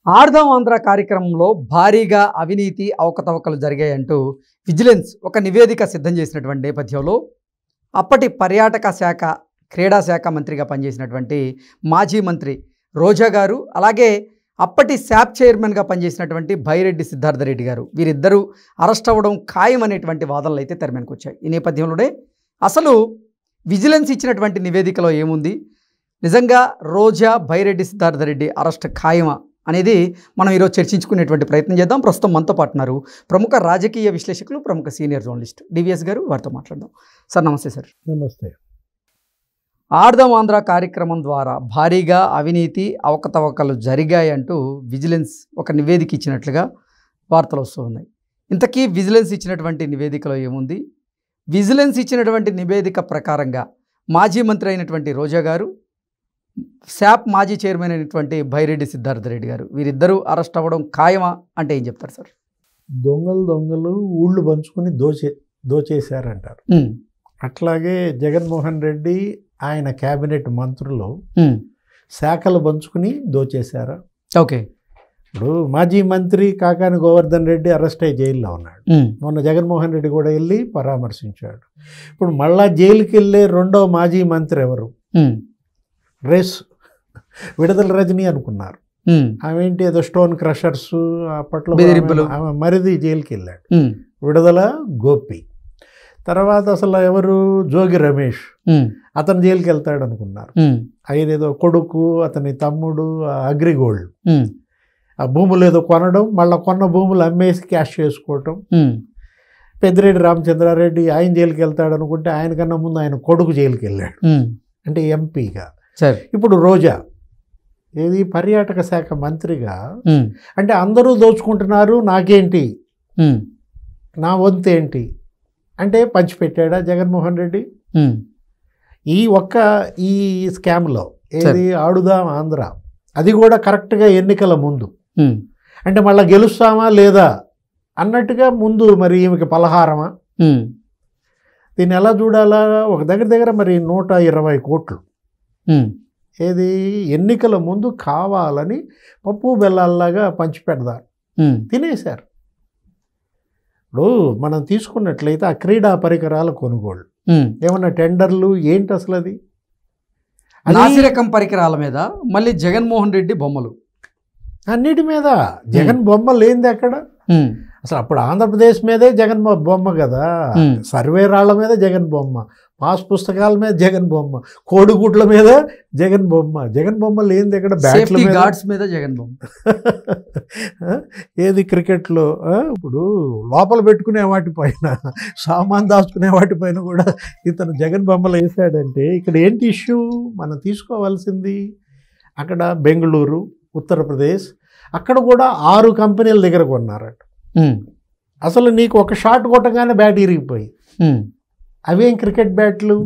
ఆర్ధం ఆంధ్ర కార్యక్రమంలో భారీగా అవినీతి అవకతవకలు జరిగాయంటూ విజిలెన్స్ ఒక నివేదిక సిద్ధం చేసినటువంటి నేపథ్యంలో అప్పటి పర్యాటక శాఖ క్రీడా శాఖ మంత్రిగా పనిచేసినటువంటి మాజీ మంత్రి రోజా గారు, అలాగే అప్పటి శాప్ చైర్మన్గా పనిచేసినటువంటి బైరెడ్డి సిద్ధార్థరెడ్డి గారు, వీరిద్దరూ అరెస్ట్ అవ్వడం ఖాయం అనేటువంటి వాదనలు అయితే తెరమీదకు వచ్చాయి. ఈ నేపథ్యంలోనే అసలు విజిలెన్స్ ఇచ్చినటువంటి నివేదికలో ఏముంది, నిజంగా రోజా బైరెడ్డి సిద్ధార్థరెడ్డి అరెస్ట్ ఖాయమా అనేది మనం ఈరోజు చర్చించుకునేటువంటి ప్రయత్నం చేద్దాం. ప్రస్తుతం మనతో పాటు ఉన్నారు ప్రముఖ రాజకీయ విశ్లేషకులు, ప్రముఖ సీనియర్ జర్నలిస్ట్ డివిఎస్ గారు. వారితో మాట్లాడదాం. సార్ నమస్తే. సార్ నమస్తే. ఆర్ధం ఆంధ్ర కార్యక్రమం ద్వారా భారీగా అవినీతి అవకతవకలు జరిగాయంటూ విజిలెన్స్ ఒక నివేదిక ఇచ్చినట్లుగా వార్తలు వస్తూ ఉన్నాయి. ఇంతకీ విజిలెన్స్ ఇచ్చినటువంటి నివేదికలో ఏముంది? విజిలెన్స్ ఇచ్చినటువంటి నివేదిక ప్రకారంగా మాజీ మంత్రి అయినటువంటి రోజా గారు, శాప్ మాజీ చైర్మన్ అయినటువంటి బైరెడ్డి సిద్ధార్థరెడ్డి గారు, వీరిద్దరూ అరెస్ట్ అవ్వడం ఖాయమా అంటే ఏం చెప్తారు సార్? దొంగలు ఊళ్ళు పంచుకొని దోచేశారంటారు. అట్లాగే జగన్మోహన్ రెడ్డి ఆయన క్యాబినెట్ మంత్రులు శాఖలు పంచుకుని దోచేశారా? ఓకే. ఇప్పుడు మాజీ మంత్రి కాకాని గోవర్ధన్ రెడ్డి అరెస్ట్ అయ్యి జైల్లో ఉన్నాడు. మొన్న జగన్మోహన్ రెడ్డి కూడా వెళ్ళి పరామర్శించాడు. ఇప్పుడు మళ్ళా జైలుకి వెళ్ళే రెండో మాజీ మంత్రి ఎవరు? రేస్ విడుదల రజనీ అనుకున్నారు. ఆమెంటి ఏదో స్టోన్ క్రషర్స్ అప్పట్లో ఆమె మరిది జైలుకి వెళ్ళాడు. విడుదల గోపి. తర్వాత అసలు ఎవరు? జోగి రమేష్, అతను జైలుకి వెళ్తాడు అనుకున్నారు. ఆయన ఏదో కొడుకు, అతని తమ్ముడు అగ్రిగోల్డ్, ఆ భూములు ఏదో కొనడం, మళ్ళీ కొన్న భూములు అమ్మేసి క్యాష్ చేసుకోవటం. పెద్దిరెడ్డి రామచంద్రారెడ్డి ఆయన జైలుకి వెళ్తాడు అనుకుంటే ఆయన కన్నా ముందు ఆయన కొడుకు జైలుకి వెళ్ళాడు, అంటే ఎంపీగా. ఇప్పుడు రోజా ఏది పర్యాటక శాఖ మంత్రిగా, అంటే అందరూ దోచుకుంటున్నారు, నాకేంటి, నా వంతు ఏంటి అంటే పంచిపెట్టాడా జగన్మోహన్ రెడ్డి? ఈ స్కామ్లో ఏది ఆడుదాం ఆంధ్ర, అది కూడా కరెక్ట్గా ఎన్నికల ముందు, అంటే మళ్ళీ గెలుస్తామా లేదా అన్నట్టుగా ముందు మరి ఈమెకి పలహారమా? దీన్ని ఎలా చూడాలా? ఒక దగ్గర మరి 120 కోట్లు ఏది ఎన్నికల ముందు కావాలని పప్పు బెల్లాల్లాగా పంచిపెడదారు, తినేశారు. ఇప్పుడు మనం తీసుకున్నట్లయితే ఆ క్రీడా పరికరాల కొనుగోళ్ళు ఏమన్నా టెండర్లు ఏంటి అసలు? అది నాసిరకం పరికరాల మీద మళ్ళీ జగన్మోహన్ రెడ్డి బొమ్మలు, అన్నిటి మీద జగన్ బొమ్మ లేనిది ఎక్కడ అసలు? అప్పుడు ఆంధ్రప్రదేశ్ మీదే జగన్ బొమ్మ కదా, సర్వే రాళ్ల మీద జగన్ బొమ్మ, పాస్ పుస్తకాల మీద జగన్ బొమ్మ, కోడిగుడ్ల మీద జగన్ బొమ్మ. జగన్ బొమ్మ లేనిది ఎక్కడ? బ్యాట్ల మీద జగన్ బొమ్మ. ఏది క్రికెట్లో ఇప్పుడు లోపల పెట్టుకునే వాటిపైన, సామాన్ దాచుకునే వాటిపైన కూడా ఇతను జగన్ బొమ్మలు వేసాడంటే ఇక్కడ ఏంటి ఇష్యూ మనం తీసుకోవాల్సింది? అక్కడ బెంగళూరు, ఉత్తరప్రదేశ్, అక్కడ కూడా 6 కంపెనీల దగ్గర కొన్నారట. అసలు నీకు ఒక షాట్ కొట్టగానే బ్యాట్ ఇరిగిపోయి, అవేం క్రికెట్ బ్యాట్లు?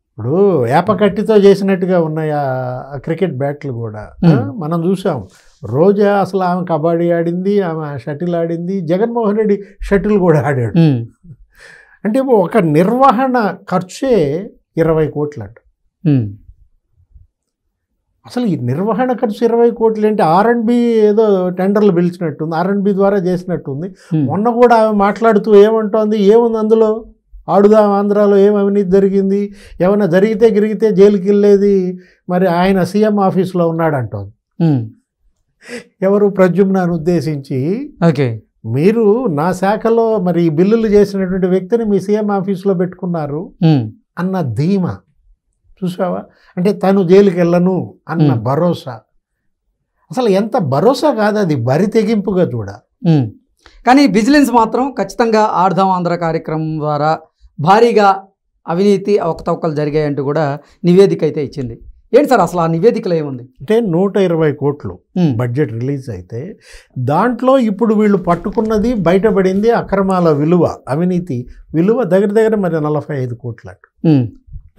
ఇప్పుడు ఏపకట్టితో చేసినట్టుగా ఉన్నాయి ఆ క్రికెట్ బ్యాట్లు కూడా. మనం చూసాం. రోజా అసలు ఆమె కబడ్డీ ఆడింది, ఆమె షటిల్ ఆడింది, జగన్మోహన్ రెడ్డి షటిల్ కూడా ఆడాడు. అంటే ఒక నిర్వహణ ఖర్చే 20 కోట్లు అంట. అసలు ఈ నిర్వహణ ఖర్చు 20 కోట్లు ఏంటి? R&B ఏదో టెండర్లు పిలిచినట్టుంది, R&B ద్వారా చేసినట్టుంది. మొన్న కూడా ఆమె మాట్లాడుతూ ఏమంటోంది, ఏముంది అందులో? ఆడుదాం ఆంధ్రాలో ఏం అవినీతి జరిగింది, ఏమైనా జరిగితే జైలుకి వెళ్ళేది మరి ఆయన సీఎం ఆఫీస్లో ఉన్నాడంటోంది. ఎవరు? ప్రద్యుమ్నాన్ని ఉద్దేశించి, ఓకే, మీరు నా శాఖలో మరి బిల్లులు చేసినటువంటి వ్యక్తిని మీ సీఎం ఆఫీస్లో పెట్టుకున్నారు అన్న ధీమా చూసావా? అంటే తను జైలుకి వెళ్ళను అన్న భరోసా. అసలు ఎంత భరోసా కాదు, అది బరి తెగింపుగా చూడ. కానీ విజిలెన్స్ మాత్రం ఖచ్చితంగా ఆర్ధం ఆంధ్ర కార్యక్రమం ద్వారా భారీగా అవినీతి అవకతవకలు జరిగాయంటూ కూడా నివేదిక అయితే ఇచ్చింది. ఏంటి సార్ అసలు ఆ నివేదికలో ఏముంది? అంటే 120 కోట్లు బడ్జెట్ రిలీజ్ అయితే దాంట్లో ఇప్పుడు వీళ్ళు పట్టుకున్నది, బయటపడింది అక్రమాల విలువ, అవినీతి విలువ దగ్గర మరి 45 కోట్లు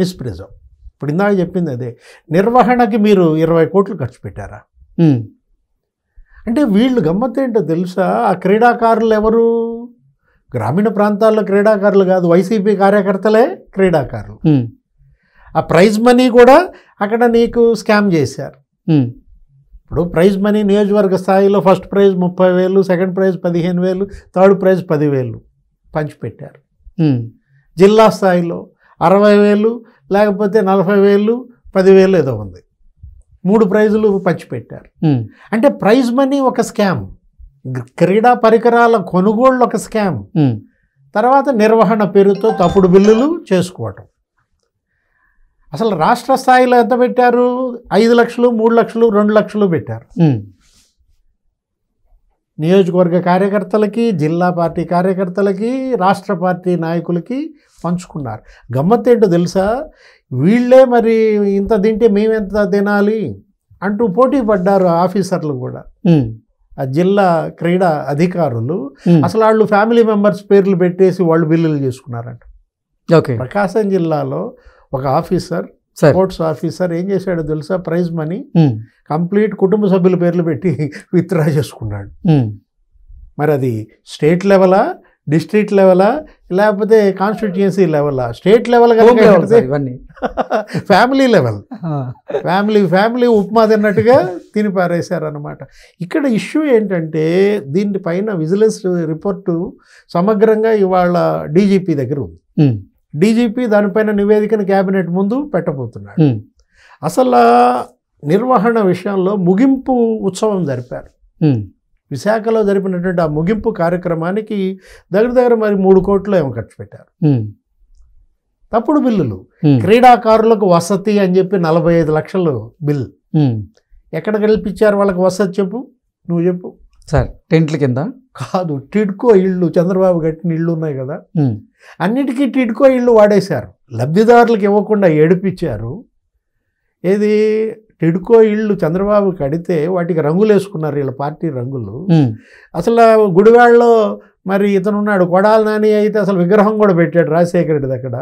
మిస్ప్రిజం. ఇప్పుడు ఇందాక చెప్పింది అదే. నిర్వహణకి మీరు 20 కోట్లు ఖర్చు పెట్టారా? అంటే వీళ్ళు గమ్మత్తేంటో తెలుసా? ఆ క్రీడాకారులు ఎవరు? గ్రామీణ ప్రాంతాల్లో క్రీడాకారులు కాదు, వైసీపీ కార్యకర్తలే క్రీడాకారులు. ఆ ప్రైజ్ మనీ కూడా అక్కడ నీకు స్కామ్ చేశారు. ఇప్పుడు ప్రైజ్ మనీ నియోజకవర్గ స్థాయిలో first prize 30,000, second prize 15,000, third prize 10,000 పంచిపెట్టారు. జిల్లా స్థాయిలో 60,000 లేకపోతే 40,000, 10,000 ఏదో ఉంది. 3 ప్రైజులు పంచిపెట్టారు. అంటే ప్రైజ్ మనీ ఒక స్కామ్, క్రీడా పరికరాల కొనుగోళ్ళు ఒక స్కామ్, తర్వాత నిర్వహణ పేరుతో తప్పుడు బిల్లులు చేసుకోవటం. అసలు రాష్ట్ర స్థాయిలో ఎంత పెట్టారు? 5 లక్షలు, 3 లక్షలు, 2 లక్షలు పెట్టారు. నియోజకవర్గ కార్యకర్తలకి, జిల్లా పార్టీ కార్యకర్తలకి, రాష్ట్ర పార్టీ నాయకులకి పంచుకున్నారు. గమ్మత్తేంటో తెలుసా? వీళ్ళే మరి ఇంత తింటే మేమెంత తినాలి అంటూ పోటీ పడ్డారు ఆఫీసర్లు కూడా. ఆ జిల్లా క్రీడా అధికారులు అసలు వాళ్ళు ఫ్యామిలీ మెంబర్స్ పేర్లు పెట్టేసి వాళ్ళు బిల్లులు చేసుకున్నారంట. ప్రకాశం జిల్లాలో ఒక ఆఫీసర్, స్పోర్ట్స్ ఆఫీసర్ ఏం చేశాడో తెలుసా? ప్రైజ్ మనీ కంప్లీట్ కుటుంబ సభ్యుల పేర్లు పెట్టి విత్డ్రా చేసుకున్నాడు. మరి అది స్టేట్ లెవెలా, డిస్ట్రిక్ట్ లెవెలా, లేకపోతే కాన్స్టిట్యుయెన్సీ లెవెలా? స్టేట్ లెవెల్ ఇవన్నీ ఫ్యామిలీ లెవెల్, ఫ్యామిలీ ఉప్మా తిన్నట్టుగా తిని పారేశారనమాట. ఇక్కడ ఇష్యూ ఏంటంటే దీనిపైన విజిలెన్స్ రిపోర్టు సమగ్రంగా ఇవాళ డీజీపీ దగ్గర ఉంది. డీజీపీ దానిపైన నివేదికను క్యాబినెట్ ముందు పెట్టబోతున్నాడు. అసలు నిర్వహణ విషయంలో ముగింపు ఉత్సవం జరిపారు. విశాఖలో జరిపినటువంటి ఆ ముగింపు కార్యక్రమానికి దగ్గర మరి 3 కోట్లు ఏమో ఖర్చు పెట్టారు. తప్పుడు బిల్లులు. క్రీడాకారులకు వసతి అని చెప్పి 45 లక్షలు బిల్. ఎక్కడ కల్పించారు వాళ్ళకి వసతి? చెప్పు, నువ్వు చెప్పు సార్. టెంట్ల కింద కాదు, టిడ్కో ఇళ్ళు, చంద్రబాబు కట్టిన ఇళ్ళు ఉన్నాయి కదా, అన్నిటికీ టిడ్కో ఇళ్ళు వాడేశారు. లబ్ధిదారులకు ఇవ్వకుండా ఏడిపించారు. ఏది టిడ్కో ఇళ్ళు చంద్రబాబు కడితే వాటికి రంగులు వేసుకున్నారు, వీళ్ళ పార్టీ రంగులు. అసలు గుడివాడలో మరి ఇతను ఉన్నాడు, కొడాలి నాని, అయితే అసలు విగ్రహం కూడా పెట్టాడు రాజశేఖర రెడ్డి దగ్గర,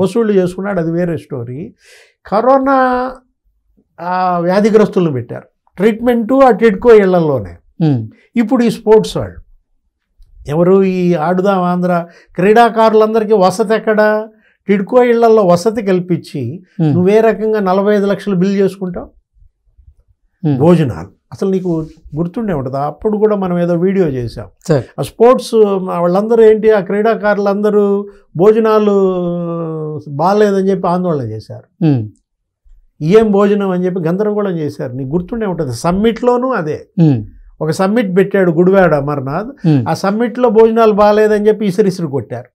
వసూళ్లు చేసుకున్నాడు, అది వేరే స్టోరీ. కరోనా వ్యాధిగ్రస్తులను పెట్టారు ట్రీట్మెంటు ఆ టిడ్కో ఇళ్లలోనే. ఇప్పుడు ఈ స్పోర్ట్స్ వాళ్ళు ఎవరు? ఈ ఆడుదాం ఆంధ్ర క్రీడాకారులందరికీ వసతి ఎక్కడ? టిడ్కో ఇళ్లలో వసతి కల్పించి నువ్వే రకంగా 45 లక్షలు బిల్ చేసుకుంటావు. భోజనాలు అసలు నీకు గుర్తుండే ఉంటుంది, అప్పుడు కూడా మనం ఏదో వీడియో చేసాం. ఆ స్పోర్ట్స్ వాళ్ళందరూ ఏంటి, ఆ క్రీడాకారులందరూ భోజనాలు బాగాలేదని చెప్పి ఆందోళన చేశారు. ఏం భోజనం అని చెప్పి గందరగోళం చేశారు. నీకు గుర్తుండే ఉంటుంది. సమ్మిట్లోనూ అదే, ఒక సమ్మిట్ పెట్టాడు గుడివాడ అమర్నాథ్. ఆ సమ్మిట్లో భోజనాలు బాగాలేదని చెప్పి ఇసిరిసిరి కొట్టారు.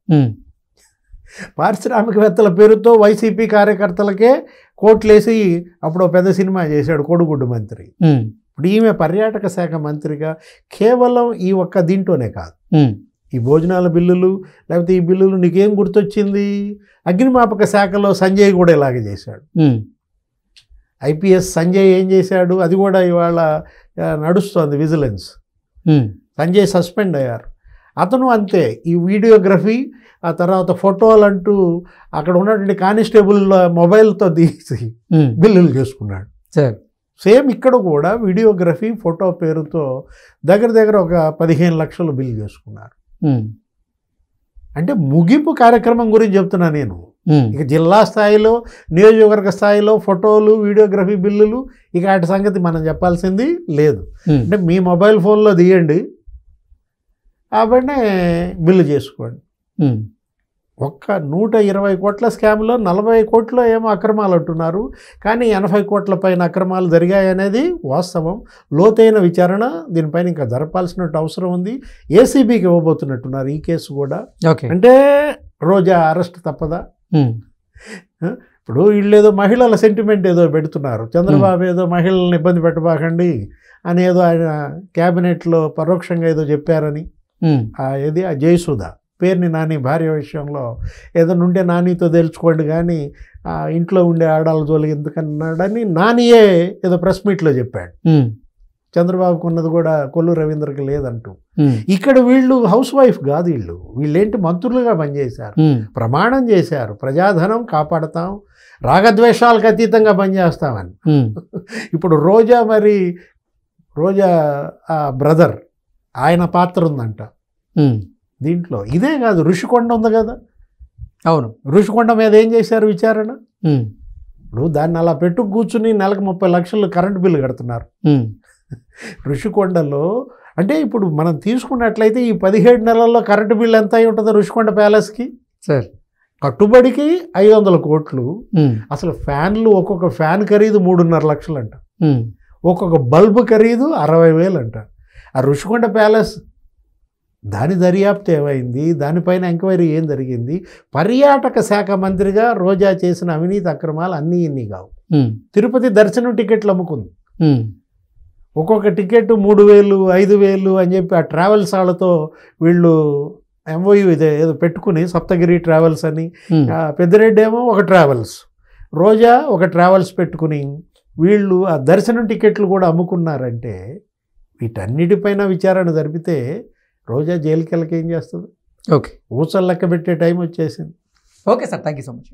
పారిశ్రామికవేత్తల పేరుతో వైసీపీ కార్యకర్తలకే కోట్లేసి అప్పుడు పెద్ద సినిమా చేశాడు కోడిగుడ్డు మంత్రి. ఇప్పుడు ఈమె పర్యాటక శాఖ మంత్రిగా కేవలం ఈ ఒక్క దీంట్లోనే కాదు, ఈ భోజనాల బిల్లులు లేకపోతే ఈ బిల్లులు నీకేం గుర్తొచ్చింది? అగ్నిమాపక శాఖలో సంజయ్ కూడా ఇలాగే చేశాడు. ఐపీఎస్ సంజయ్ ఏం చేశాడు? అది కూడా ఇవాళ నడుస్తోంది విజిలెన్స్. సంజయ్ సస్పెండ్ అయ్యారు. అతను అంతే, ఈ వీడియోగ్రఫీ ఆ తర్వాత ఫోటోలు అంటూ అక్కడ ఉన్నటువంటి కానిస్టేబుల్ మొబైల్తో తీసి బిల్లులు చేసుకున్నాడు. సేమ్ ఇక్కడ కూడా వీడియోగ్రఫీ ఫోటో పేరుతో దగ్గర ఒక 15 లక్షలు బిల్ చేసుకున్నారు. అంటే ముగింపు కార్యక్రమం గురించి చెప్తున్నా నేను. ఇక జిల్లా స్థాయిలో, నియోజకవర్గ స్థాయిలో ఫోటోలు, వీడియోగ్రఫీ బిల్లులు, ఇక వాటి సంగతి మనం చెప్పాల్సింది లేదు. అంటే మీ మొబైల్ ఫోన్లో తీయండి, కాబట్టి బిల్లు చేసుకోండి. ఒక్క 120 కోట్ల స్కామ్లో 40 కోట్ల ఏమో అక్రమాలు అంటున్నారు, కానీ 80 కోట్ల పైన అక్రమాలు జరిగాయనేది వాస్తవం. లోతైన విచారణ దీనిపైన ఇంకా జరపాల్సిన అవసరం ఉంది. ఏసీబీకి ఇవ్వబోతున్నట్టున్నారు ఈ కేసు కూడా. అంటే రోజా అరెస్ట్ తప్పదా? ఇప్పుడు వీళ్ళు ఏదో మహిళల సెంటిమెంట్ ఏదో పెడుతున్నారు, చంద్రబాబు ఏదో మహిళలను ఇబ్బంది పెట్టబాకండి అని ఏదో ఆయన క్యాబినెట్లో పరోక్షంగా ఏదో చెప్పారని. ఏది ఆ జయసుధ పేరుని నాని భార్య విషయంలో ఏదైనా ఉంటే నానితో తెలుసుకోండి కానీ ఇంట్లో ఉండే ఆడాల జోలికి ఎందుకన్నాడని నానియే ఏదో ప్రెస్ మీట్లో చెప్పాడు. చంద్రబాబుకు ఉన్నది కూడా కొల్లు రవీంద్రకి లేదంటూ. ఇక్కడ వీళ్ళు హౌస్ వైఫ్ కాదు, వీళ్ళేంటి మంత్రులుగా పనిచేశారు, ప్రమాణం చేశారు, ప్రజాధనం కాపాడతాం, రాగద్వేషాలకు అతీతంగా పనిచేస్తామని. ఇప్పుడు రోజా బ్రదర్ ఆయన పాత్ర ఉందంట దీంట్లో. ఇదే కాదు, ఋషికొండ ఉంది కదా. అవును, ఋషికొండ మీద ఏం చేశారు విచారణ? ఇప్పుడు దాన్ని అలా పెట్టు కూర్చుని నెలకు 30 లక్షలు కరెంటు బిల్లు కడుతున్నారు. ఋషికొండలో అంటే ఇప్పుడు మనం తీసుకున్నట్లయితే ఈ 17 నెలల్లో కరెంటు బిల్లు ఎంత అయి ఉంటుందో ఋషికొండ ప్యాలెస్కి సార్. కట్టుబడికి 500 కోట్లు. అసలు ఫ్యాన్లు ఒక్కొక్క ఫ్యాన్ ఖరీదు 3.5 లక్షలు అంట. ఒక్కొక్క బల్బు ఖరీదు 60,000 అంట. ఆ ఋషికొండ ప్యాలెస్ దాని దర్యాప్తు ఏమైంది, దానిపైన ఎంక్వైరీ ఏం జరిగింది? పర్యాటక శాఖ మంత్రిగా రోజా చేసిన అవినీతి అక్రమాలు అన్నీ ఇన్ని కావు. తిరుపతి దర్శనం టికెట్లు అమ్ముకుంది. ఒక్కొక్క టికెట్ 3,000 5,000 అని చెప్పి ఆ ట్రావెల్స్ వాళ్ళతో వీళ్ళు ఎంఓయూ ఇదే ఏదో పెట్టుకుని, సప్తగిరి ట్రావెల్స్ అని, పెద్దిరెడ్డి ఏమో ఒక ట్రావెల్స్, రోజా ఒక ట్రావెల్స్ పెట్టుకుని వీళ్ళు ఆ దర్శనం టికెట్లు కూడా అమ్ముకున్నారంటే వీటన్నిటిపైన విచారణ జరిపితే రోజా జైలుకి వెళ్ళకి ఏం చేస్తుంది? ఓకే, ఊసలు లెక్క పెట్టే టైం వచ్చేసింది. Okay sir, thank you so much.